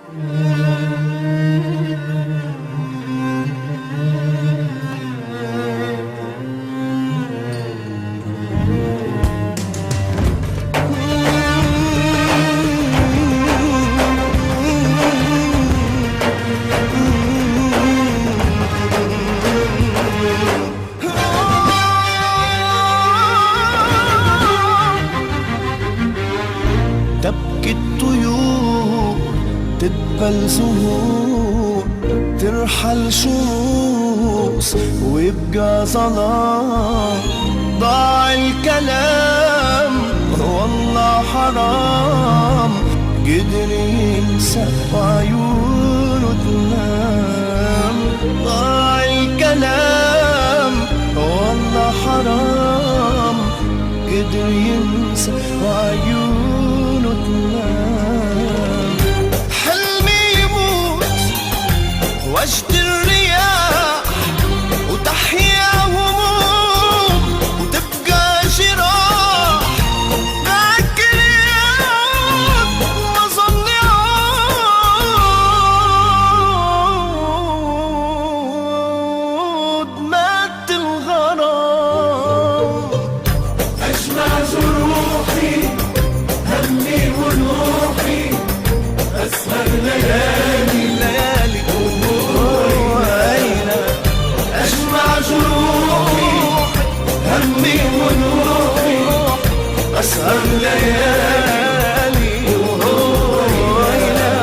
تبكي الطيور تدبل زهور، ترحل شموس ويبقى ظلام. ضاع الكلام والله حرام، قدر ينسى وعيونه تنام. ضاع الكلام والله حرام، قدر ينسى وعيونه تنام. حلمي يموت وجد الرياح، وتحيا هموم وتبقى جراح. ذاكر يوم ما ظل يعود، مات الغرام. أجمع جروحي همي ونوحي، أسهر ليالي ليالي وهوينا. أجمع جروحي همي ونوحي، أسهر ليالي وهوينا.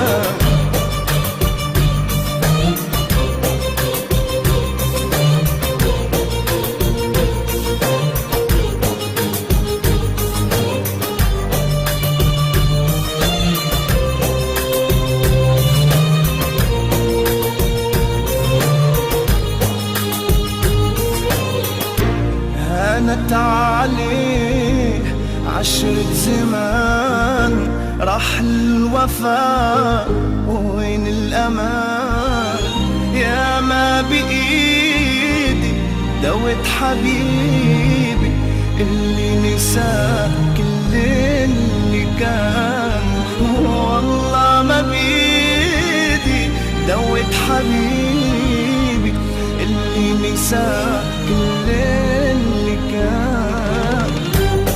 هانت عليه 10 زمان، راح الوفاء وين الأمان. يا ما بإيدي دوت حبيبي اللي نسى كل اللي كان. والله ما بإيدي دوت حبيبي اللي نسى كل اللي كان.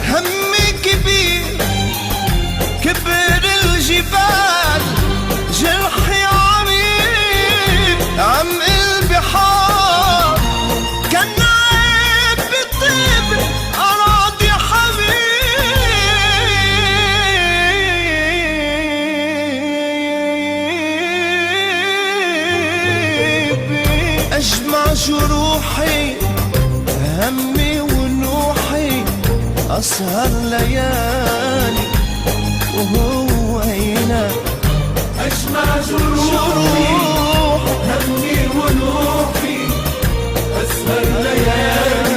همي كبير كبر الجبال، جرحي عميق عمق البحار. كان عيب بطيب أراضي حبيبي. أجمع جروحي همي ونوحي، أسهر ليالي وهو هنا. أجمع جروحي همي ونوحي، أسهر ليالي